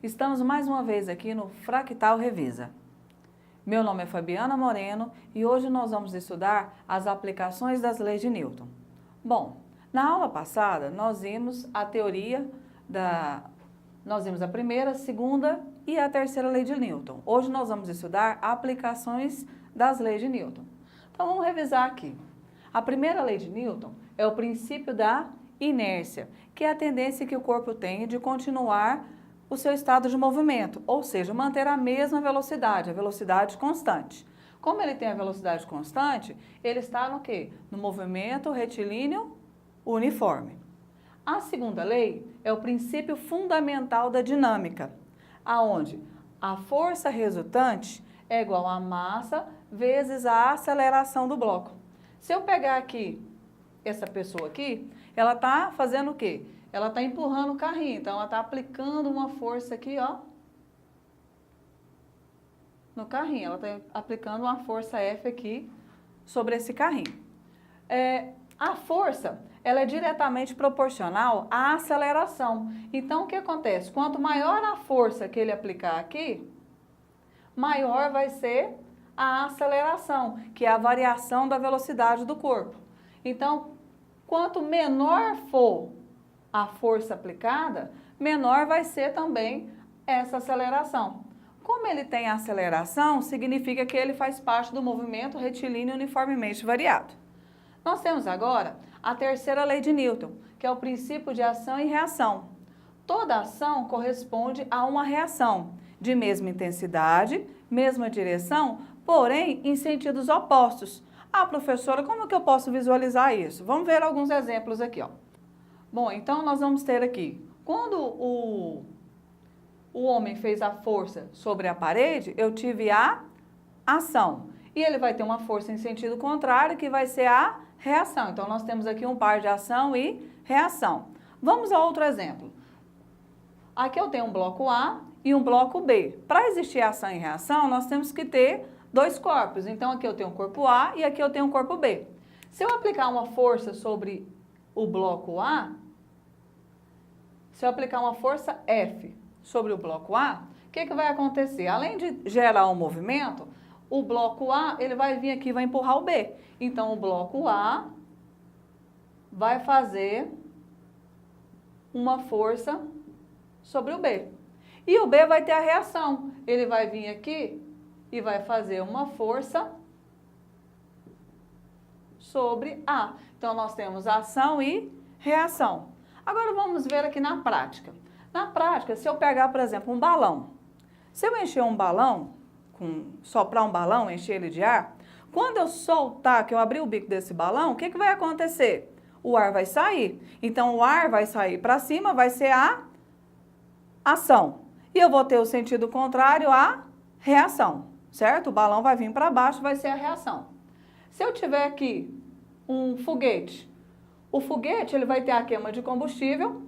Estamos mais uma vez aqui no Fractal Revisa. Meu nome é Fabiana Moreno e hoje nós vamos estudar as aplicações das leis de Newton. Bom, na aula passada nós vimos a teoria Nós vimos a primeira, a segunda e a terceira lei de Newton. Hoje nós vamos estudar aplicações das leis de Newton. Então vamos revisar aqui. A primeira lei de Newton é o princípio da inércia, que é a tendência que o corpo tem de continuar o seu estado de movimento, ou seja, manter a mesma velocidade, a velocidade constante. Como ele tem a velocidade constante, ele está no quê? No movimento retilíneo uniforme. A segunda lei é o princípio fundamental da dinâmica, aonde a força resultante é igual a massa vezes a aceleração do bloco. Se eu pegar aqui essa pessoa aqui, ela está fazendo o quê? Ela está empurrando o carrinho, então ela está aplicando uma força aqui, ó, no carrinho. Ela está aplicando uma força F aqui sobre esse carrinho. A força, ela é diretamente proporcional à aceleração. Então, o que acontece? Quanto maior a força que ele aplicar aqui, maior vai ser a aceleração, que é a variação da velocidade do corpo. Então, quanto menor for a força aplicada, menor vai ser também essa aceleração. Como ele tem aceleração, significa que ele faz parte do movimento retilíneo uniformemente variado. Nós temos agora a terceira lei de Newton, que é o princípio de ação e reação. Toda ação corresponde a uma reação de mesma intensidade, mesma direção, porém em sentidos opostos. Ah, professora, como que eu posso visualizar isso? Vamos ver alguns exemplos aqui, ó. Bom, então nós vamos ter aqui, quando o homem fez a força sobre a parede, eu tive a ação. E ele vai ter uma força em sentido contrário, que vai ser a reação. Então, nós temos aqui um par de ação e reação. Vamos a outro exemplo. Aqui eu tenho um bloco A e um bloco B. Para existir ação e reação, nós temos que ter dois corpos. Então, aqui eu tenho um corpo A e aqui eu tenho um corpo B. Se eu aplicar uma força sobre o bloco A, se eu aplicar uma força F sobre o bloco A, o que vai acontecer? Além de gerar um movimento, o bloco A, ele vai vir aqui e vai empurrar o B. Então, o bloco A vai fazer uma força sobre o B. E o B vai ter a reação. Ele vai vir aqui e vai fazer uma força sobre A. Então, nós temos ação e reação. Agora, vamos ver aqui na prática. Na prática, se eu pegar, por exemplo, um balão. Se eu encher um balão, soprar um balão, encher ele de ar, quando eu soltar, que eu abrir o bico desse balão, o que vai acontecer? O ar vai sair. Então, o ar vai sair para cima, vai ser a ação. E eu vou ter o sentido contrário, a reação, certo? O balão vai vir para baixo, vai ser a reação. Se eu tiver aqui um foguete, o foguete ele vai ter a queima de combustível,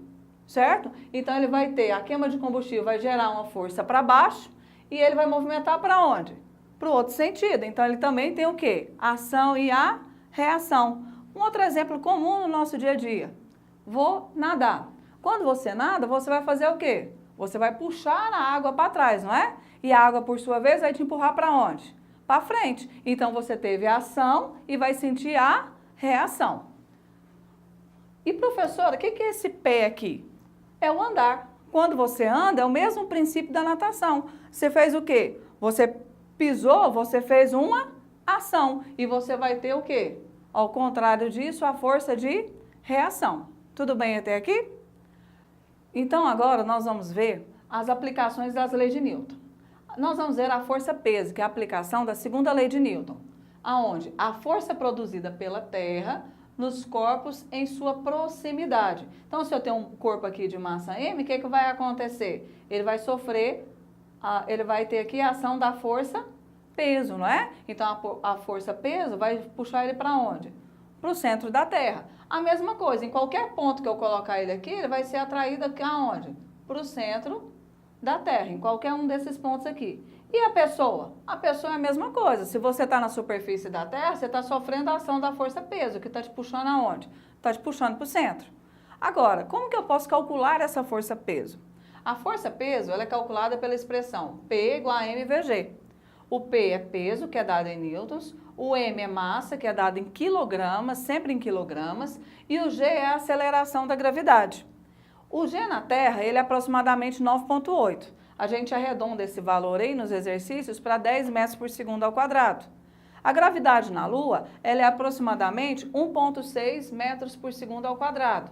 certo? Então, ele vai ter a queima de combustível, vai gerar uma força para baixo, e ele vai movimentar para onde? Para o outro sentido. Então, ele também tem o quê? A ação e a reação. Um outro exemplo comum no nosso dia a dia. Vou nadar. Quando você nada, você vai fazer o quê? Você vai puxar a água para trás, não é? E a água, por sua vez, vai te empurrar para onde? Para frente. Então, você teve a ação e vai sentir a reação. E, professora, o que é esse pé aqui? É o andar. Quando você anda, é o mesmo princípio da natação. Você fez o quê? Você pisou, você fez uma ação. E você vai ter o quê? Ao contrário disso, a força de reação. Tudo bem até aqui? Então, agora nós vamos ver as aplicações das leis de Newton. Nós vamos ver a força-peso, que é a aplicação da segunda lei de Newton, aonde a força produzida pela Terra nos corpos em sua proximidade. Então, se eu tenho um corpo aqui de massa M, o que vai acontecer? Ele vai sofrer, ele vai ter aqui a ação da força peso, não é? Então, a força peso vai puxar ele para onde? Para o centro da Terra. A mesma coisa, em qualquer ponto que eu colocar ele aqui, ele vai ser atraído aqui aonde? Para o centro da Terra, em qualquer um desses pontos aqui. E a pessoa? A pessoa é a mesma coisa. Se você está na superfície da Terra, você está sofrendo a ação da força-peso, que está te puxando aonde? Está te puxando para o centro. Agora, como que eu posso calcular essa força-peso? A força-peso ela é calculada pela expressão P igual a mVg. O P é peso, que é dado em newtons, o M é massa, que é dado em quilogramas, sempre em quilogramas, e o G é a aceleração da gravidade. O G na Terra, ele é aproximadamente 9,8. A gente arredonda esse valor aí nos exercícios para 10 metros por segundo ao quadrado. A gravidade na Lua, ela é aproximadamente 1,6 metros por segundo ao quadrado.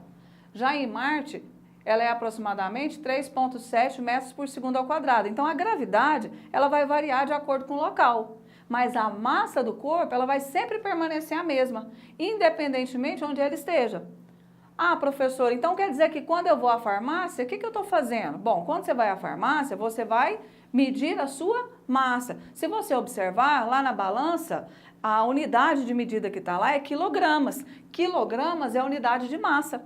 Já em Marte, ela é aproximadamente 3,7 metros por segundo ao quadrado. Então, a gravidade, ela vai variar de acordo com o local. Mas a massa do corpo, ela vai sempre permanecer a mesma, independentemente de onde ela esteja. Ah, professor, então quer dizer que quando eu vou à farmácia, o que eu estou fazendo? Bom, quando você vai à farmácia, você vai medir a sua massa. Se você observar, lá na balança, a unidade de medida que está lá é quilogramas. Quilogramas é a unidade de massa.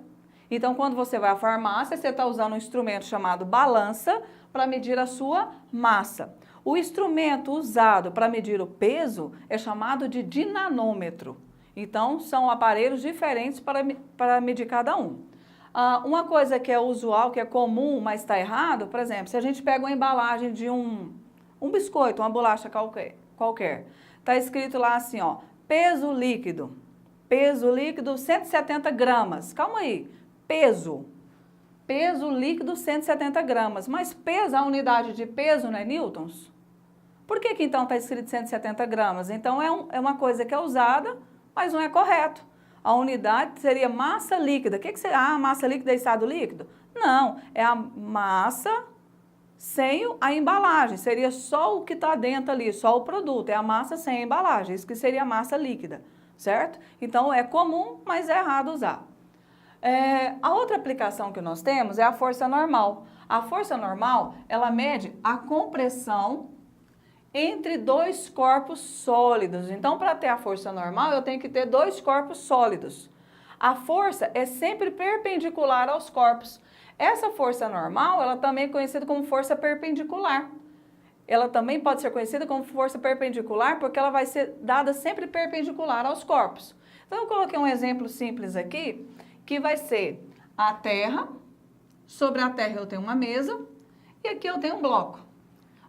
Então, quando você vai à farmácia, você está usando um instrumento chamado balança para medir a sua massa. O instrumento usado para medir o peso é chamado de dinanômetro. Então, são aparelhos diferentes para medir cada um. Uma coisa que é usual, que é comum, mas está errado, por exemplo, se a gente pega uma embalagem de um biscoito, uma bolacha qualquer, está escrito lá assim, ó, peso líquido 170 gramas. Calma aí. Peso líquido 170 gramas, mas peso, a unidade de peso não é newtons? Por que então está escrito 170 gramas? Então é uma coisa que é usada, mas não é correto. A unidade seria massa líquida. O que seria? Ah, massa líquida é estado líquido? Não, é a massa sem a embalagem. Seria só o que está dentro ali, só o produto. É a massa sem a embalagem, isso que seria massa líquida, certo? Então é comum, mas é errado usar. A outra aplicação que nós temos é a força normal. A força normal, ela mede a compressão entre dois corpos sólidos. Então, para ter a força normal, eu tenho que ter dois corpos sólidos. A força é sempre perpendicular aos corpos. Essa força normal, ela também é conhecida como força perpendicular. Ela também pode ser conhecida como força perpendicular porque ela vai ser dada sempre perpendicular aos corpos. Então, eu coloquei um exemplo simples aqui, que vai ser a Terra, sobre a Terra eu tenho uma mesa e aqui eu tenho um bloco.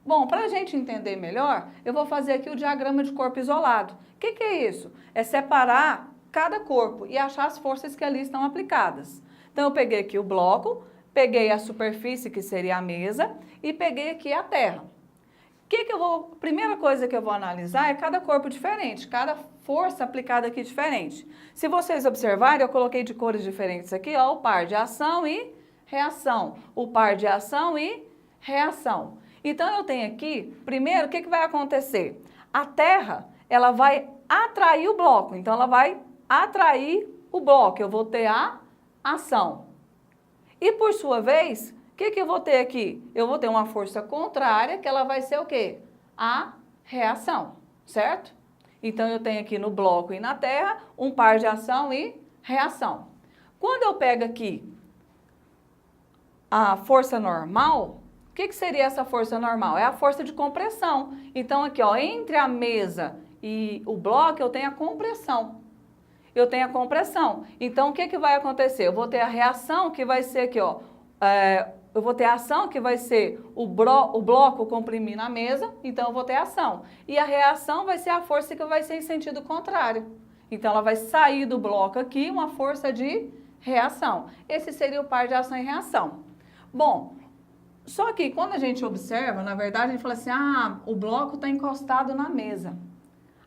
Bom, para a gente entender melhor, eu vou fazer aqui o diagrama de corpo isolado. O que é isso? É separar cada corpo e achar as forças que ali estão aplicadas. Então, eu peguei aqui o bloco, peguei a superfície, que seria a mesa, e peguei aqui a Terra. Primeira coisa que eu vou analisar é cada corpo diferente, cada força aplicada aqui diferente. Se vocês observarem, eu coloquei de cores diferentes aqui, ó, o par de ação e reação. O par de ação e reação. Então, eu tenho aqui, primeiro, o que vai acontecer? A Terra, ela vai atrair o bloco. Então, ela vai atrair o bloco. Eu vou ter a ação. E, por sua vez, o que eu vou ter aqui? Eu vou ter uma força contrária, que ela vai ser o quê? A reação, certo? Então, eu tenho aqui no bloco e na Terra um par de ação e reação. Quando eu pego aqui a força normal, o que seria essa força normal? É a força de compressão. Então, aqui, ó, entre a mesa e o bloco, eu tenho a compressão. Eu tenho a compressão. Então, o que vai acontecer? Eu vou ter a reação, que vai ser aqui, ó, eu vou ter a ação, que vai ser o bloco comprimir na mesa, então eu vou ter a ação. E a reação vai ser a força que vai ser em sentido contrário. Então, ela vai sair do bloco aqui, uma força de reação. Esse seria o par de ação e reação. Bom, só que quando a gente observa, na verdade, a gente fala assim, ah, o bloco está encostado na mesa.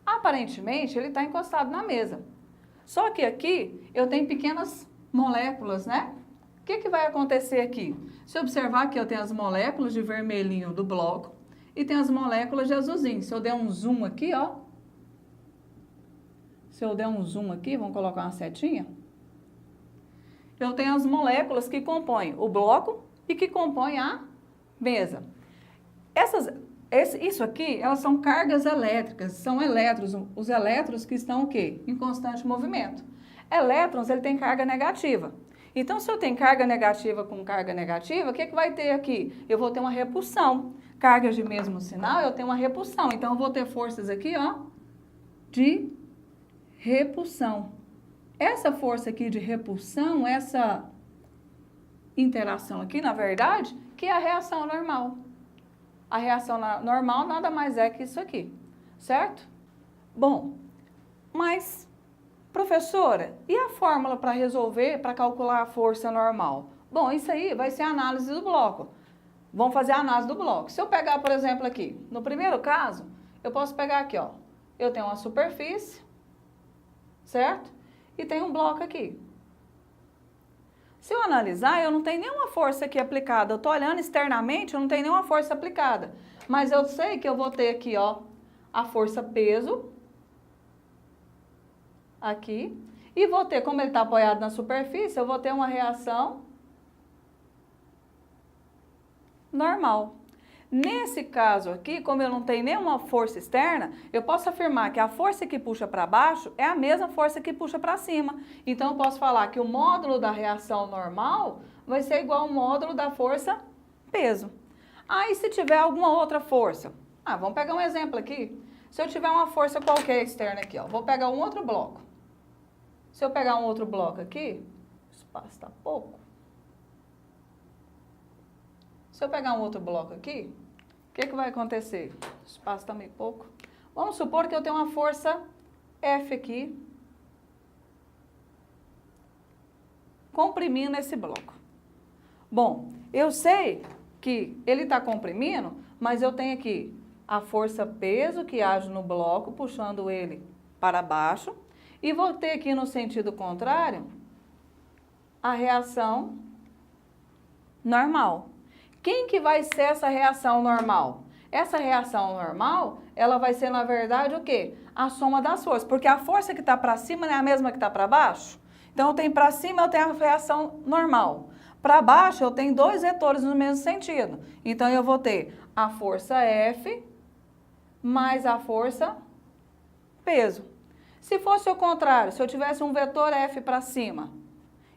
Aparentemente, ele está encostado na mesa. Só que aqui, eu tenho pequenas moléculas, né? O que vai acontecer aqui? Se observar aqui, eu tenho as moléculas de vermelhinho do bloco e tem as moléculas de azulzinho. Se eu der um zoom aqui, ó. Se eu der um zoom aqui, vamos colocar uma setinha. Eu tenho as moléculas que compõem o bloco e que compõem a mesa. Isso aqui, elas são cargas elétricas, são elétrons, os elétrons que estão o quê? Em constante movimento. Elétrons, ele tem carga negativa. Então, se eu tenho carga negativa com carga negativa, o que vai ter aqui? Eu vou ter uma repulsão. Cargas de mesmo sinal, eu tenho uma repulsão. Então, eu vou ter forças aqui, ó, de repulsão. Essa força aqui de repulsão, essa interação aqui, na verdade, que é a reação normal. A reação normal nada mais é que isso aqui, certo? Bom, mas, professora, e a fórmula para resolver, para calcular a força normal? Bom, isso aí vai ser a análise do bloco. Vamos fazer a análise do bloco. Se eu pegar, por exemplo, aqui, no primeiro caso, eu posso pegar aqui, ó. Eu tenho uma superfície, certo? E tem um bloco aqui. Se eu analisar, eu não tenho nenhuma força aqui aplicada. Eu estou olhando externamente, eu não tenho nenhuma força aplicada. Mas eu sei que eu vou ter aqui, ó, a força peso. Aqui. E vou ter, como ele está apoiado na superfície, eu vou ter uma reação normal. Nesse caso aqui, como eu não tenho nenhuma força externa, eu posso afirmar que a força que puxa para baixo é a mesma força que puxa para cima. Então, eu posso falar que o módulo da reação normal vai ser igual ao módulo da força peso. Aí, se tiver alguma outra força, vamos pegar um exemplo aqui. Se eu tiver uma força qualquer externa aqui, ó, vou pegar um outro bloco. Se eu pegar um outro bloco aqui, o espaço está pouco. Se eu pegar um outro bloco aqui, o que vai acontecer? O espaço está meio pouco. Vamos supor que eu tenho uma força F aqui, comprimindo esse bloco. Bom, eu sei que ele está comprimindo, mas eu tenho aqui a força peso que age no bloco, puxando ele para baixo. E vou ter aqui no sentido contrário a reação normal. Quem que vai ser essa reação normal? Essa reação normal, ela vai ser, na verdade, o quê? A soma das forças, porque a força que está para cima não é a mesma que está para baixo. Então, eu tenho para cima, eu tenho a reação normal. Para baixo, eu tenho dois vetores no mesmo sentido. Então, eu vou ter a força F mais a força peso. Se fosse o contrário, se eu tivesse um vetor F para cima,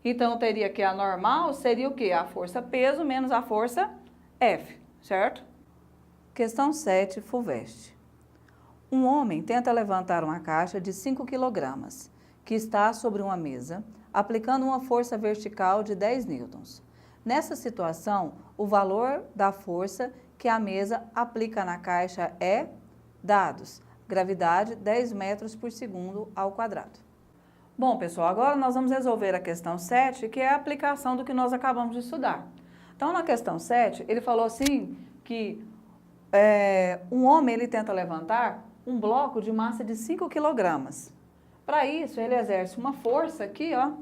então eu teria que a normal seria o quê? A força peso menos a força F, certo? Questão 7, FUVEST. Um homem tenta levantar uma caixa de 5 kg, que está sobre uma mesa, aplicando uma força vertical de 10 newtons. Nessa situação, o valor da força que a mesa aplica na caixa é dados. Gravidade, 10 metros por segundo ao quadrado. Bom, pessoal, agora nós vamos resolver a questão 7, que é a aplicação do que nós acabamos de estudar. Então, na questão 7, ele falou assim que um homem ele tenta levantar um bloco de massa de 5 kg. Para isso, ele exerce uma força aqui, ó.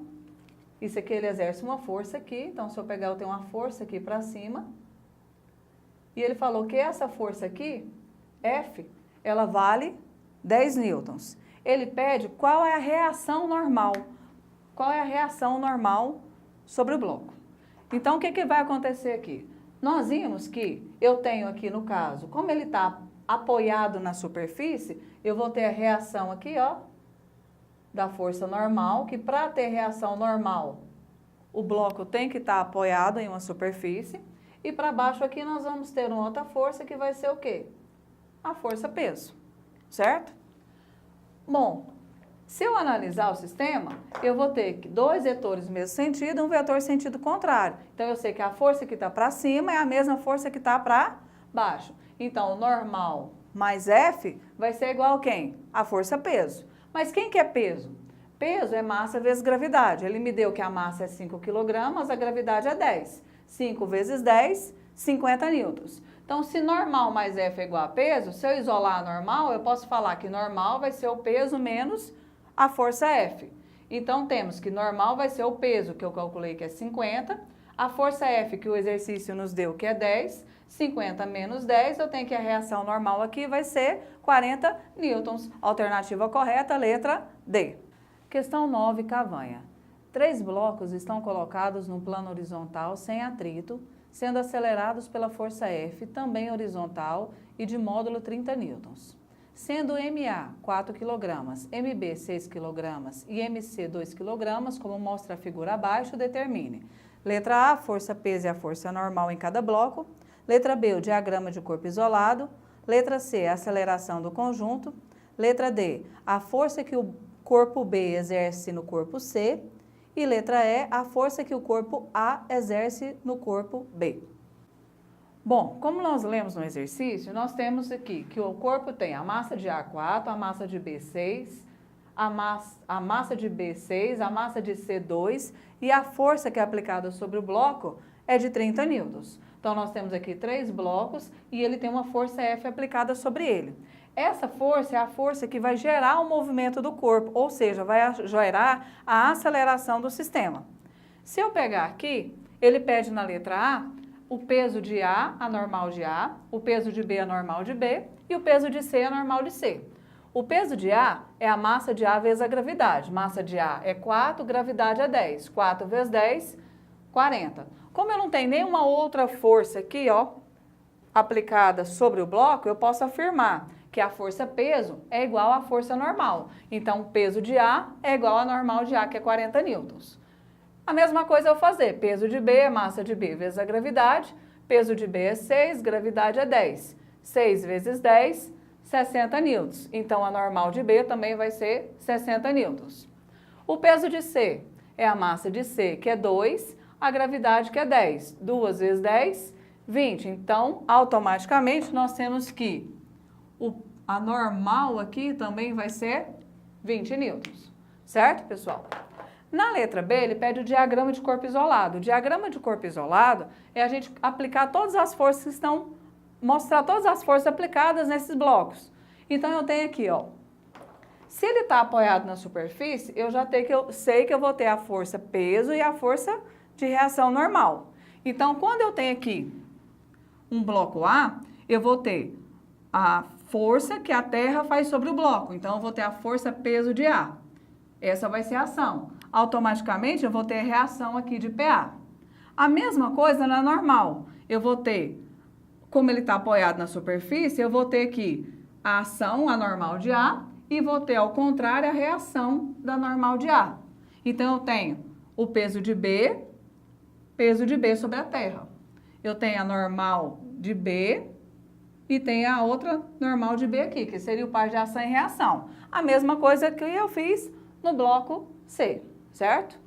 Isso aqui ele exerce uma força aqui. Então, se eu pegar, eu tenho uma força aqui para cima. E ele falou que essa força aqui, F, ela vale 10 newtons. Ele pede qual é a reação normal. Qual é a reação normal sobre o bloco. Então, o que vai acontecer aqui? Nós vimos que eu tenho aqui, no caso, como ele está apoiado na superfície, eu vou ter a reação aqui, ó, da força normal, que para ter reação normal, o bloco tem que estar apoiado em uma superfície. E para baixo aqui nós vamos ter uma outra força que vai ser o quê? A força peso, certo? Bom, se eu analisar o sistema, eu vou ter que dois vetores no mesmo sentido e um vetor sentido contrário. Então, eu sei que a força que está para cima é a mesma força que está para baixo. Então, o normal mais F vai ser igual a quem? A força peso. Mas quem que é peso? Peso é massa vezes gravidade. Ele me deu que a massa é 5 kg, a gravidade é 10. 5 vezes 10, 50 newtons. Então, se normal mais F é igual a peso, se eu isolar a normal, eu posso falar que normal vai ser o peso menos a força F. Então, temos que normal vai ser o peso, que eu calculei que é 50, a força F, que o exercício nos deu, que é 10, 50 menos 10, eu tenho que a reação normal aqui vai ser 40 newtons. Alternativa correta, letra D. Questão 9, Cavanha. 3 blocos estão colocados no plano horizontal sem atrito, sendo acelerados pela força F, também horizontal, e de módulo 30 newtons. Sendo MA 4 kg, MB 6 kg e MC 2 kg, como mostra a figura abaixo, determine. Letra A, a força peso e a força normal em cada bloco. Letra B, o diagrama de corpo isolado. Letra C, a aceleração do conjunto. Letra D, a força que o corpo B exerce no corpo C. E letra E, a força que o corpo A exerce no corpo B. Bom, como nós lemos no exercício, nós temos aqui que o corpo tem a massa de A 4, a massa de B 6, a massa de B 6, a massa de C 2 e a força que é aplicada sobre o bloco é de 30 newtons. Então, nós temos aqui 3 blocos e ele tem uma força F aplicada sobre ele. Essa força é a força que vai gerar o movimento do corpo, ou seja, vai gerar a aceleração do sistema. Se eu pegar aqui, ele pede na letra A o peso de A, a normal de A, o peso de B, a normal de B, e o peso de C, a normal de C. O peso de A é a massa de A vezes a gravidade. Massa de A é 4, gravidade é 10. 4 vezes 10, 40. Como eu não tenho nenhuma outra força aqui, ó, aplicada sobre o bloco, eu posso afirmar que a força peso é igual à força normal. Então, o peso de A é igual à normal de A, que é 40 newtons. A mesma coisa eu vou fazer. Peso de B é massa de B vezes a gravidade. Peso de B é 6, gravidade é 10. 6 vezes 10, 60 newtons. Então, a normal de B também vai ser 60 newtons. O peso de C é a massa de C, que é 2, a gravidade, que é 10. 2 vezes 10, 20. Então, automaticamente, nós temos que a normal aqui também vai ser 20 newtons. Certo, pessoal? Na letra B, ele pede o diagrama de corpo isolado. O diagrama de corpo isolado é a gente aplicar todas as forças que estão, mostrar todas as forças aplicadas nesses blocos. Então, eu tenho aqui, ó, se ele está apoiado na superfície, eu já sei que eu vou ter a força peso e a força de reação normal. Então, quando eu tenho aqui um bloco A, eu vou ter a força que a terra faz sobre o bloco. Então, eu vou ter a força peso de A. Essa vai ser a ação. Automaticamente, eu vou ter a reação aqui de PA. A mesma coisa na normal. Eu vou ter, como ele está apoiado na superfície, eu vou ter aqui a ação, a normal de A, e vou ter, ao contrário, a reação da normal de A. Então, eu tenho o peso de B sobre a terra. Eu tenho a normal de B e tenho a outra normal de B aqui, que seria o par de ação e reação. A mesma coisa que eu fiz no bloco C, certo?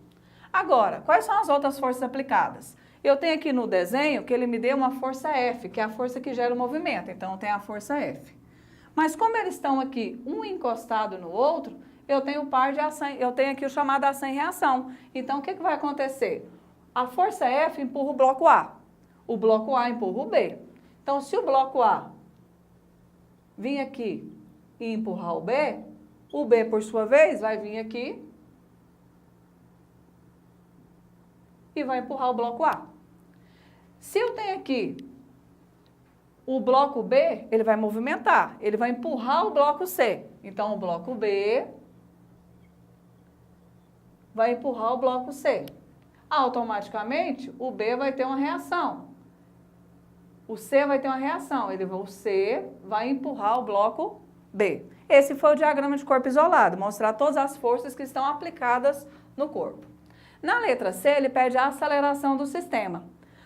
Agora, quais são as outras forças aplicadas? Eu tenho aqui no desenho que ele me deu uma força F, que é a força que gera o movimento. Então, eu tenho a força F. Mas como eles estão aqui, um encostado no outro, eu tenho o par de ação, eu tenho aqui o chamado ação e reação. Então, o que vai acontecer? A força F empurra o bloco A. O bloco A empurra o B. Então, se o bloco A vir aqui e empurrar o B, por sua vez, vai vir aqui e vai empurrar o bloco A. Se eu tenho aqui o bloco B, ele vai movimentar, ele vai empurrar o bloco C. Então, o bloco B vai empurrar o bloco C. Automaticamente, o B vai ter uma reação. O C vai ter uma reação, o C vai empurrar o bloco B. Esse foi o diagrama de corpo isolado, mostrar todas as forças que estão aplicadas no corpo. Na letra C, ele pede a aceleração do sistema.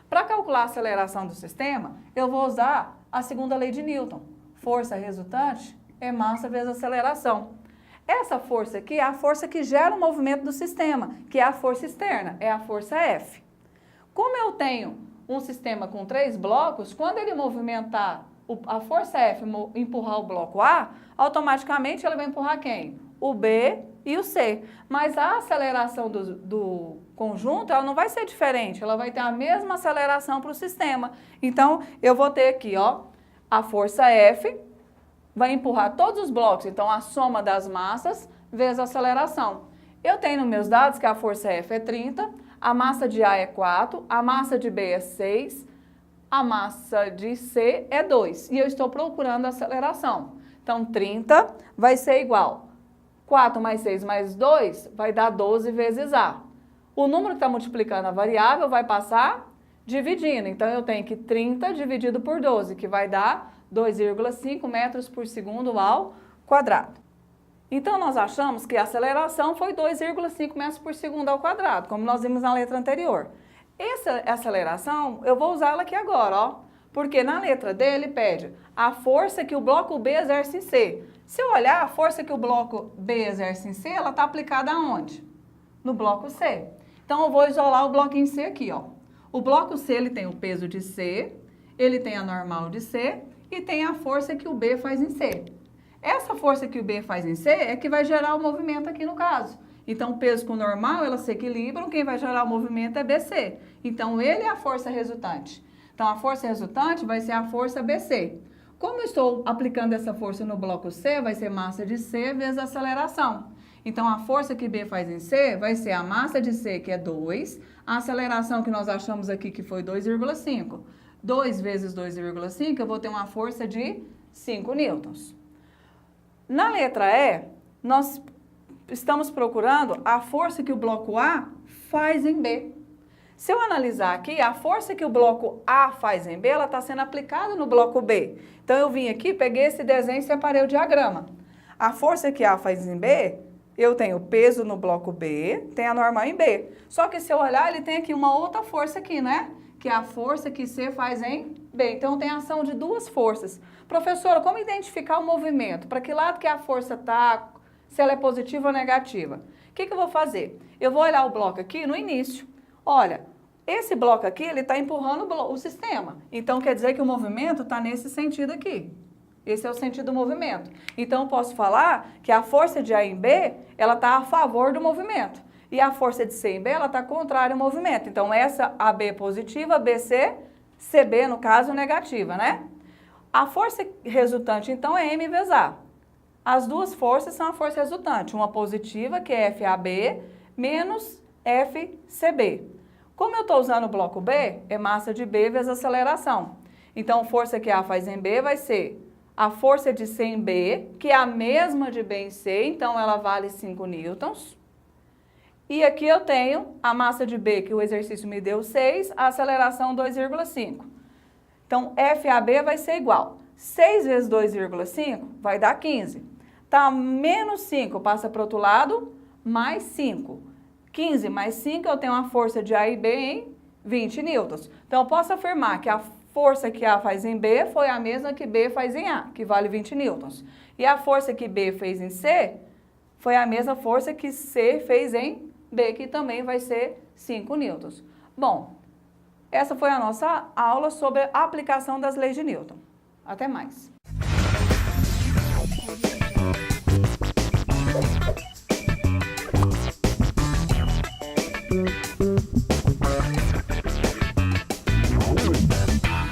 Para calcular a aceleração do sistema, eu vou usar a segunda lei de Newton. Força resultante é massa vezes aceleração. Essa força aqui é a força que gera o movimento do sistema, que é a força externa, é a força F. Como eu tenho um sistema com 3 blocos, quando ele movimentar a força F empurrar o bloco A, automaticamente ela vai empurrar quem? O B e o C. Mas a aceleração do conjunto, ela não vai ser diferente, ela vai ter a mesma aceleração para o sistema. Então, eu vou ter aqui, ó, a força F vai empurrar todos os blocos, então a soma das massas vezes a aceleração. Eu tenho nos meus dados que a força F é 30, a massa de A é 4, a massa de B é 6, a massa de C é 2. E eu estou procurando a aceleração. Então, 30 vai ser igual. 4 mais 6 mais 2 vai dar 12 vezes A. O número que está multiplicando a variável vai passar dividindo. Então, eu tenho que 30 dividido por 12, que vai dar 2,5 metros por segundo ao quadrado. Então, nós achamos que a aceleração foi 2,5 metros por segundo ao quadrado, como nós vimos na letra anterior. Essa aceleração, eu vou usá-la aqui agora, ó, porque na letra D ele pede a força que o bloco B exerce em C. Se eu olhar, a força que o bloco B exerce em C, ela está aplicada aonde? No bloco C. Então, eu vou isolar o bloquinho C aqui, ó. O bloco C, ele tem o peso de C, ele tem a normal de C e tem a força que o B faz em C. Essa força que o B faz em C é que vai gerar o movimento aqui no caso. Então, o peso com o normal, elas se equilibram, quem vai gerar o movimento é BC. Então, ele é a força resultante. Então, a força resultante vai ser a força BC. Como eu estou aplicando essa força no bloco C, vai ser massa de C vezes a aceleração. Então, a força que B faz em C vai ser a massa de C, que é 2, a aceleração que nós achamos aqui, que foi 2,5. 2 vezes 2,5, eu vou ter uma força de 5 newtons. Na letra E, nós estamos procurando a força que o bloco A faz em B. Se eu analisar aqui, a força que o bloco A faz em B, ela está sendo aplicada no bloco B. Então, eu vim aqui, peguei esse desenho e separei o diagrama. A força que A faz em B, eu tenho peso no bloco B, tem a normal em B. Só que se eu olhar, ele tem aqui uma outra força aqui, né? Que é a força que C faz em B. Então, tem a ação de duas forças. Professora, como identificar o movimento? Para que lado que a força está, se ela é positiva ou negativa? O que eu vou fazer? Eu vou olhar o bloco aqui no início. Olha, esse bloco aqui, ele está empurrando o sistema. Então, quer dizer que o movimento está nesse sentido aqui. Esse é o sentido do movimento. Então, eu posso falar que a força de A em B, ela está a favor do movimento. E a força de C em B, ela está contrária ao movimento. Então, essa AB positiva, BC, CB, no caso, negativa, né? A força resultante, então, é M vezes A. As duas forças são a força resultante. Uma positiva, que é FAB, menos FCB. Como eu estou usando o bloco B, é massa de B vezes aceleração. Então, a força que A faz em B vai ser a força de C em B, que é a mesma de B em C, então ela vale 5 newtons. E aqui eu tenho a massa de B, que o exercício me deu 6, a aceleração 2,5. Então, FAB vai ser igual. 6 vezes 2,5 vai dar 15. Tá, menos 5 passa para o outro lado, mais 5. 15 mais 5, eu tenho uma força de A e B em 20 newtons. Então, eu posso afirmar que a força que A faz em B foi a mesma que B faz em A, que vale 20 newtons. E a força que B fez em C foi a mesma força que C fez em B, que também vai ser 5 newtons. Bom, essa foi a nossa aula sobre a aplicação das leis de Newton. Até mais!